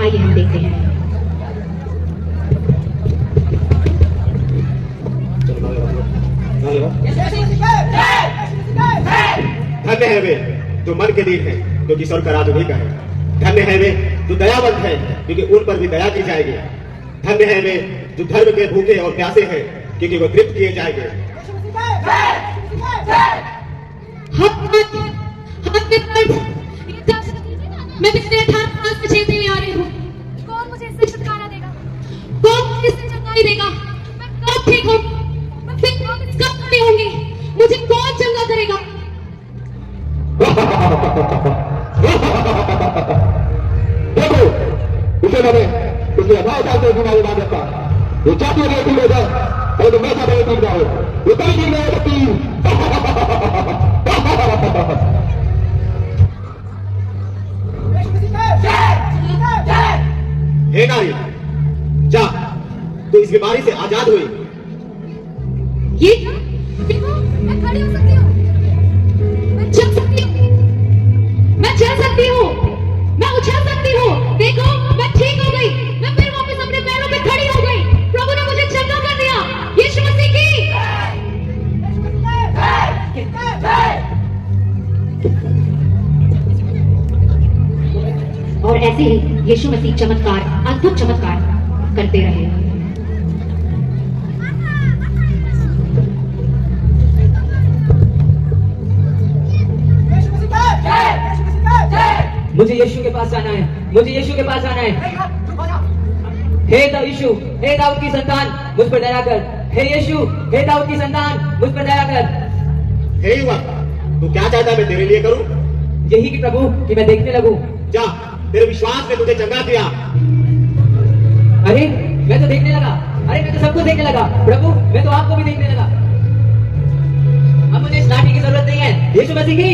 आइए हम देखते हैं। धन्य है वे जो मन के दीन है, क्योंकि स्वर्ग का राज उन्हीं का है। धन्य है वे जो दयावंत है, क्योंकि उन पर भी दया की जाएगी। धन्य है वे जो धर्म के भूखे और प्यासे हैं, क्योंकि वो तृप्त किए जाएंगे। मैं पिछले 18 साल से झेलते हुए आ रही हूँ। कौन मुझे इससे छुटकारा देगा? कौन मुझे इससे चंगाई देगा? मैं कब ठीक हूँ? मैं फिर कब खड़ी होंगी? मुझे कौन चंगा करेगा? देखो, इसे मैंने इसलिए अभाव डालते हुए हमारी बात रखा। ये चाहती है कि जाए और तो मैं सब टूट जाओ। ये कहीं नहीं रह सकती। हे नारी, जा, तो इस बीमारी से आजाद हुई। ये देखो, मैं खड़ी हो सकती हूँ, मैं चल सकती हूँ, मैं चल सकती हूँ, मैं उछल सकती हूँ। देखो, मैं ठीक हो गई, मैं फिर वापस अपने पैरों पे खड़ी हो गई। प्रभु ने मुझे चंगा कर दिया। यीशु मसीह की और ऐसे ही यीशु मसीह चमत्कार, अद्भुत चमत्कार करते रहे। मुझे यीशु के पास जाना है, मुझे यीशु के पास जाना है। हे यीशु, हे दाऊद की संतान, मुझ पर दया कर। हे यीशु, हे दाऊद की संतान, मुझ पर दया कर। हे युवक, तू क्या चाहता है मैं तेरे लिए करूं? यही कि प्रभु कि मैं देखने लगूं। जा, तेरे विश्वास ने तुझे चंगा किया। अरे मैं तो देखने लगा, अरे मैं तो सब कुछ देखने लगा। प्रभु मैं तो आपको भी देखने लगा। अब मुझे इस लाठी की जरूरत नहीं है। यीशु मसीह की।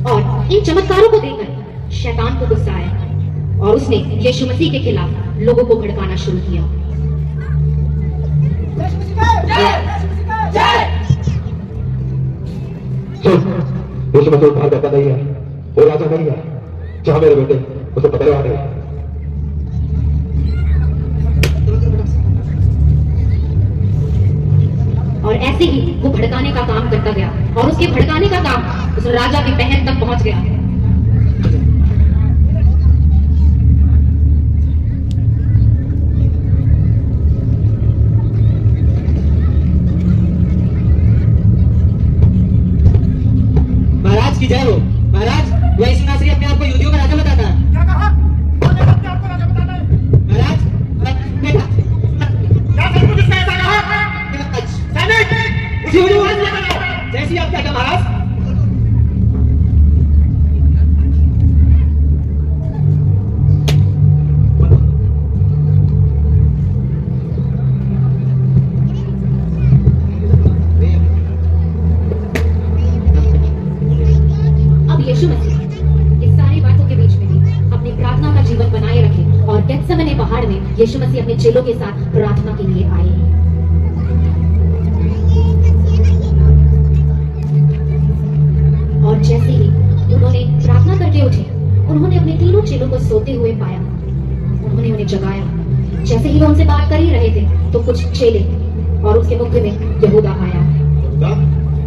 और इन चमत्कारों को देखकर शैतान को गुस्सा आया और उसने यीशु मसीह के खिलाफ लोगों को भड़काना शुरू किया। यीशु मसीह बाहर बैठा नहीं है, वो राजा नहीं है। जहां मेरे बेटे उसे पकड़वा दे। और ऐसे ही वो भड़काने का काम करता गया और उसके भड़काने का काम उस राजा के पहन तक पहुंच गया। महाराज की जय हो। महाराज यीशु नासरी अपने आप को यहूदियों का राजा बताता है। क्या कहा? कौन है अपने आप को राजा बताता है? महाराज क्या सचमुच इसने ऐसा कहा? सैनिक, उसी को आज लेकर आओ। जैसी आप क्या महाराज। अब यीशु मसीह इस सारी बातों के बीच में भी अपनी प्रार्थना का जीवन बनाए रखे और गेत्सेमने पहाड़ में यीशु मसीह अपने चेलों के साथ प्रार्थना के लिए आए। और जैसे ही उन्होंने प्रार्थना करके उठे, उन्होंने अपने तीनों चेलों को सोते हुए पाया। उन्होंने उन्हें जगाया। जैसे ही वो उनसे बात कर ही रहे थे तो कुछ चेले और उसके मुख्य में यहूदा आया।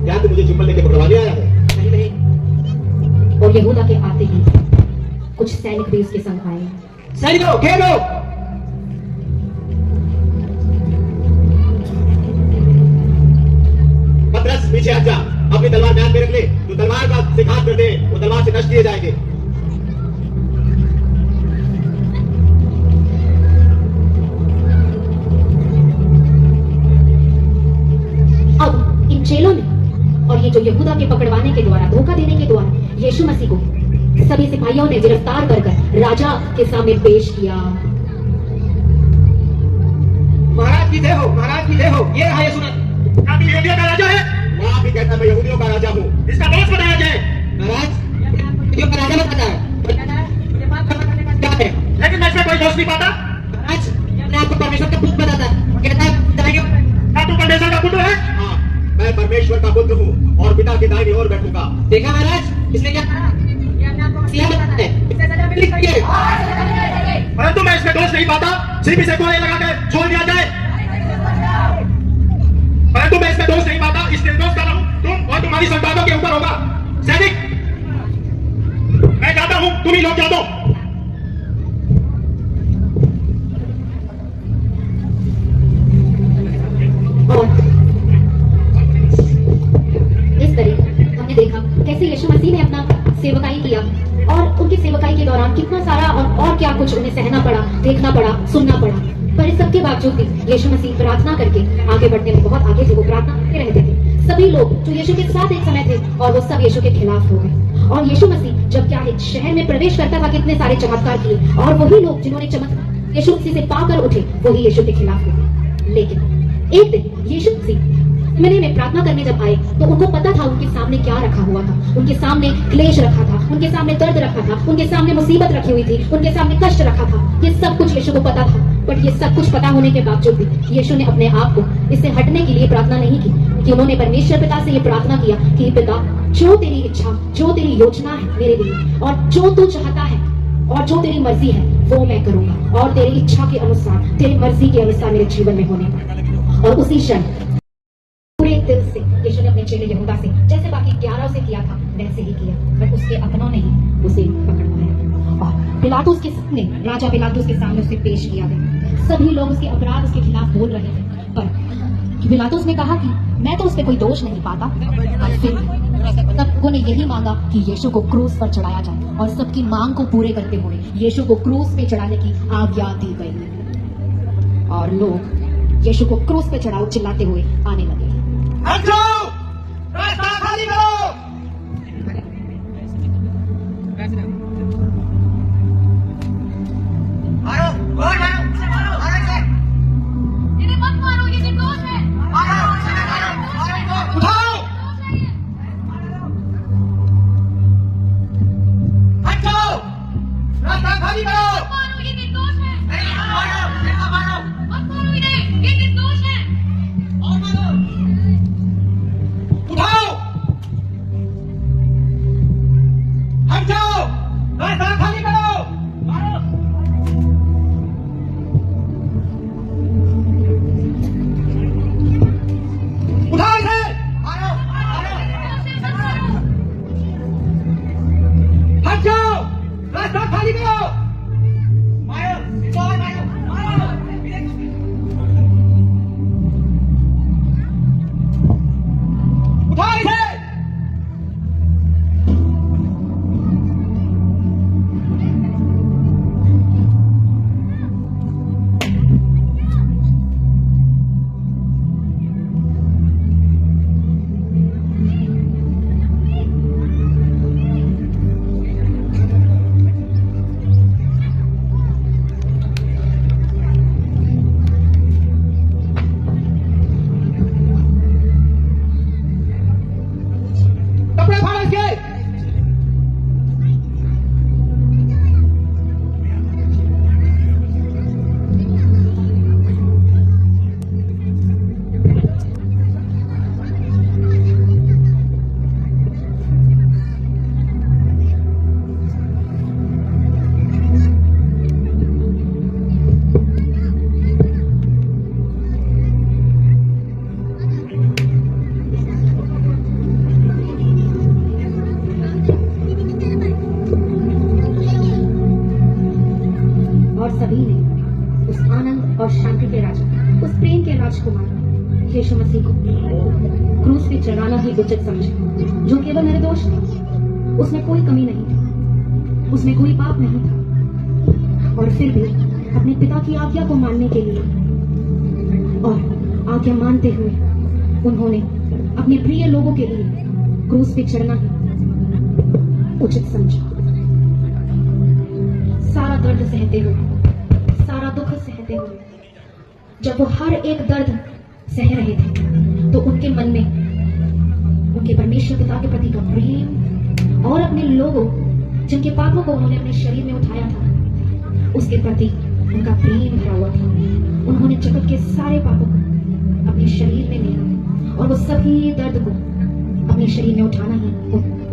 क्या तू मुझे चुम्बन लेके पकड़वाने आया है? नहीं नहीं। और यहूदा के आते ही कुछ सैनिक भी उसके संग आए। सैनिकों घेरो। पतरस पीछे हट जा, अपनी तलवार म्यान में रख ले। तू तलवार का से घात कर दे, वो तलवार से नष्ट किए जाएंगे। अब इन चेलों ने और ये जो यहूदा के पकड़वाने के द्वारा, धोखा देने के द्वारा यीशु मसीह को सभी सिपाहियों ने गिरफ्तार कर राजा के सामने पेश किया। महाराज की जय हो, महाराज की जय हो। ये रहा यीशु मसीह। क्या तू यहूदियों का राजा है? मैं आप ही कहता मैं यहूदियों का राजा हूँ। इसका दोष बताया जाए। महाराज यहूदियों का राजा मत बताया। क्या है? लेकिन मैं इसमें कोई दोष नहीं पाता। महाराज अपने आप को परमेश्वर का पुत्र बताता है। कहता है बताइए। क्या तू परमेश्वर का पुत्र है? हाँ, मैं परमेश्वर का पुत्र हूँ और पिता की दाहिनी ओर बैठूंगा। देखा महाराज इसने क्या कहा? दोष नहीं पाता सीपी से गोली लगा के छोड़ दिया जाए, परंतु मैं इसमें दोष नहीं पाता, इस निर्दोष का हूं तुम और तुम्हारी संतानों के ऊपर होगा। सैनिक मैं जाता हूं, तुम ही लोग जा दो। और इस तरह हमने देखा कैसे यीशु मसीह ने अपना सेवकाई किया और उनकी सेवकाई के दौरान कितना सारा और क्या कुछ उन्हें सहना पड़ा, देखना पड़ा, सुनना पड़ा। पर इस सब के बावजूद भी यीशु मसीह प्रार्थना करके आगे बढ़ने में बहुत आगे थे। वो प्रार्थना करते रहते थे। सभी लोग जो यीशु के साथ एक समय थे और वो सब यीशु के खिलाफ हो गए। और यीशु मसीह जब क्या है शहर में प्रवेश करता था, कितने सारे चमत्कार किए और वही लोग जिन्होंने चमत्कार यीशु मसीह से पाकर उठे वही यीशु के खिलाफ हो गए। लेकिन एक दिन यीशु मसीह में प्रार्थना करने जब आए तो उनको पता था उनके सामने क्या रखा हुआ था। उनके सामने क्लेश रखा था, उनके सामने दर्द रखा था, उनके सामने मुसीबत रखी हुई थी, उनके सामने कष्ट रखा था। ये सब कुछ यीशु को पता था। बट ये सब कुछ पता होने के बावजूद भी यीशु ने अपने आप को इससे हटने के लिए प्रार्थना नहीं की कि उन्होंने परमेश्वर पिता से ये प्रार्थना किया कि पिता जो तेरी इच्छा, जो तेरी योजना है मेरे लिए और जो तू चाहता है और जो तेरी मर्जी है वो मैं करूंगा और तेरी इच्छा के अनुसार, तेरी मर्जी के अनुसार मेरे जीवन में होने पाए। और उसी क्षण पूरे दिल से यीशु ने अपने चेले यहूदा से जैसे बाकी 11 से किया था वैसे ही किया, पर उसके अपनों ने ही उसे पकड़वाया और पिलातुस के सामने, राजा पिलातुस के सामने उसे पेश किया गया। सभी लोग उसके अपराध उसके खिलाफ बोल रहे थे, पर पिलातुस ने कहा कि मैं तो उस पर कोई दोष नहीं पाता। और फिर सब लोगों ने यही मांगा कि यीशु को क्रूस पर चढ़ाया जाए और सबकी मांग को पूरे करते हुए यीशु को क्रूस पे चढ़ाने की आज्ञा दी गई और लोग यीशु को क्रूस पे चढ़ाओ चिल्लाते हुए आने लगे। हटो, रास्ता खाली करो। मारो, मारो, मारो, मारो। इन्हें मत मारो, ये निर्दोष है। मारो, मारो, मारो, उठाओ। हटो, रास्ता खाली करो। मारो, ये निर्दोष है। नहीं, मारो, नहीं, मारो। मत मारो इन्हें, ये निर्दोष है। और मारो। उठाओ। हटो, रास्ता खाली करो। मारो। उठाओ इसे। मारो, मारो। हट जाओ, रास्ता खाली करो। मारो, इनको और मारो, मारो। उठाओ इसे। कपड़े फाड़ो इसके। और सभी ने उस आनंद और शांति के राजा, उस प्रेम के राजकुमार यीशु मसीह को क्रूस पे चढ़ाना ही उचित समझा, जो केवल निर्दोष था। उसमें कोई कमी नहीं थी, उसमें कोई पाप नहीं था। और फिर भी अपने पिता की आज्ञा को मानने के लिए और आज्ञा मानते हुए उन्होंने अपने प्रिय लोगों के लिए क्रूस पे चढ़ना ही उचित समझा। सारा दर्द सहते हुए, सारा दुख सहते हुए, जब वो हर एक दर्द सह रहे थे तो उनके मन में उनके परमेश्वर पिता के प्रति का प्रेम और अपने लोगों जिनके पापों को उन्होंने अपने शरीर में उठाया था उसके प्रति उनका प्रेम भरा हुआ था। उन्होंने जगत के सारे पापों को अपने शरीर में लिया और वो सभी दर्द को अपने शरीर में उठाना ही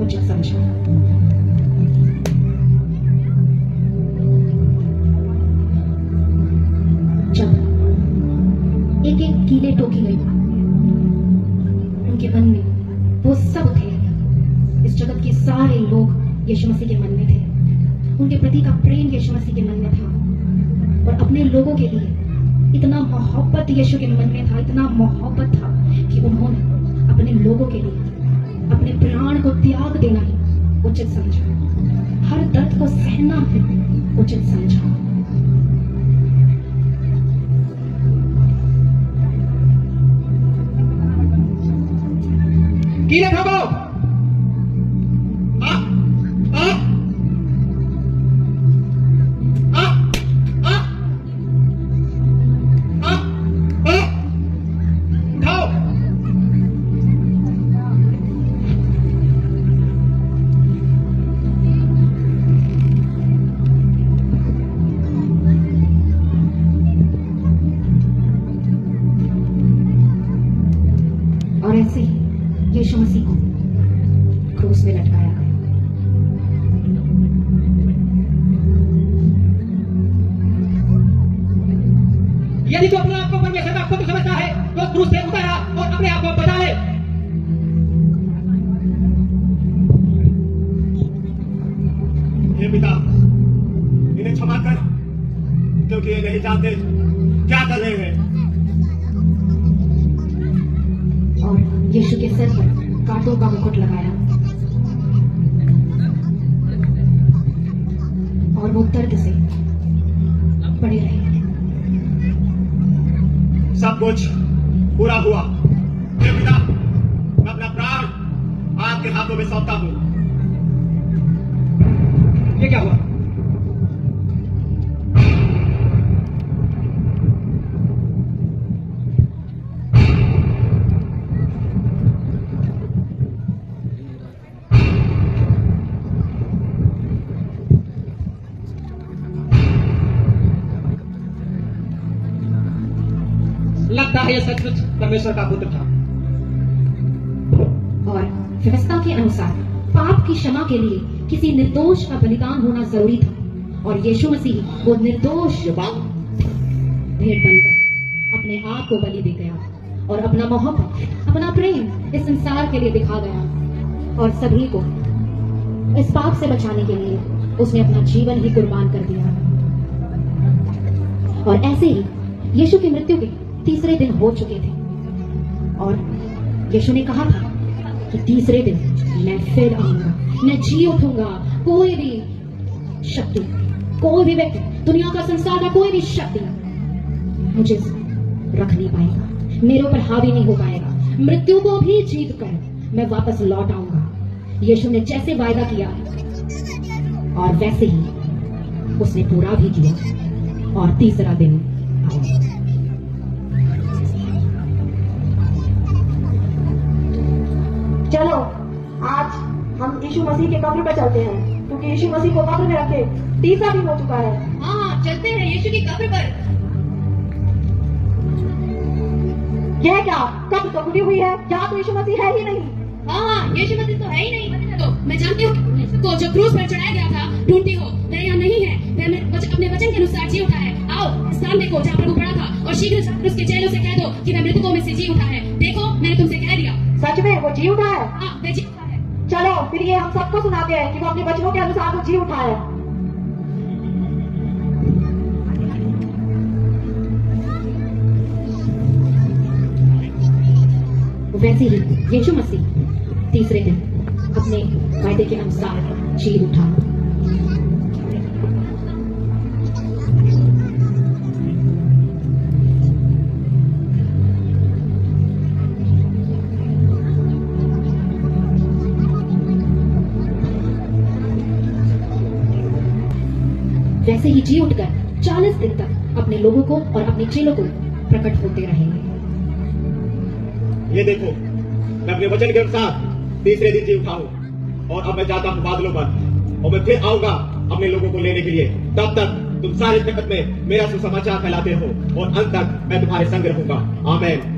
उचित समझा। सारे लोग यीशु मसीह के मन में थे। उनके प्रति का प्रेम यीशु मसीह के मन में था और अपने लोगों के लिए इतना मोहब्बत यीशु के मन में था, इतना मोहब्बत था कि उन्होंने अपने लोगों के लिए अपने प्राण को त्याग देना ही उचित समझा, हर दर्द को सहना ही उचित समझा। कीले ठोको। आ, आ, आ, आ, आ, आ, उठाओ। और ऐसे ही यीशु मसीह को क्रूस में लटकाया गया। यदि तो अपने आप को परमेश्वर का पुत्र समझता है तो क्रूस से उतारा और अपने आप को बचा ले। हे पिता, इन्हें क्षमा कर, क्योंकि ये नहीं जानते क्या कर रहे हैं। और यीशु के सिर पर कांटों का मुकुट लगाया और वो दर्द से पड़े रहे। सब कुछ पूरा हुआ। हे पिता, मैं अपना प्राण आपके हाथों में सौंपता हूं। ये क्या हुआ? लगता है यह सचमुच परमेश्वर का पुत्र था। और व्यवस्था के अनुसार पाप की क्षमा के लिए किसी निर्दोष का बलिदान होना जरूरी था और यीशु मसीह वो निर्दोष भेड़ बनकर अपने आप को बलि दे गया और अपना मोहब्बत, अपना प्रेम इस संसार के लिए दिखा गया और सभी को इस पाप से बचाने के लिए उसने अपना जीवन ही कुर्बान कर दिया। और ऐसे ही यीशु की मृत्यु के तीसरे दिन हो चुके थे और यीशु ने कहा था कि तीसरे दिन मैं फिर आऊंगा, मैं जी उठूंगा। कोई भी शक्ति, कोई भी व्यक्ति, दुनिया का, संसार का कोई भी शक्ति मुझे रख नहीं पाएगा, मेरे ऊपर हावी नहीं हो पाएगा। मृत्यु को भी जीत कर मैं वापस लौट आऊंगा। यीशु ने जैसे वायदा किया और वैसे ही उसने पूरा भी किया और तीसरा दिन आया। चलो आज हम यीशु मसीह के कब्र पर चलते हैं, क्योंकि यीशु मसीह को कब्र में रखे तीसरा दिन हो चुका है। हाँ, चलते हैं यीशु की कब्र पर। यह क्या, कब्र तो खुली हुई है, यहाँ तो यीशु मसीह है ही नहीं। हाँ, यीशु मसीह तो है ही नहीं। तो मैं जानती हूँ को जो क्रूस पर चढ़ाया गया था ढूंढती हो, वह यहाँ नहीं है। वह अपने वचन के अनुसार जी उठा है। आओ स्थान देखो जहाँ प्रभु पड़ा था और शीघ्र जाकर उसके चेलों से कह दो कि वह मृतकों में से जी उठा है। देखो, मैंने तुमसे कह दिया। सच में वो जी उठा है? हाँ, वह जी उठा है। चलो फिर ये हम सबको सुनाते हैं कि वो अपने वचनों के अनुसार वो जी उठा है। वैसे ही यीशु मसीह तीसरे दिन अपने वायदे के अनुसार जी उठा। वैसे ही जी उठकर 40 दिन तक अपने लोगों को और अपने चेलों को प्रकट होते रहेंगे। ये देखो, मैं अपने वचन के अनुसार तीसरे दिन जी उठा हूँ और अब मैं जाता हूँ बादलों पर और मैं फिर आऊंगा अपने लोगों को लेने के लिए। तब तक तुम सारे जगत में मेरा सुसमाचार फैलाते हो और अंत तक मैं तुम्हारे संग रहूंगा। आमीन।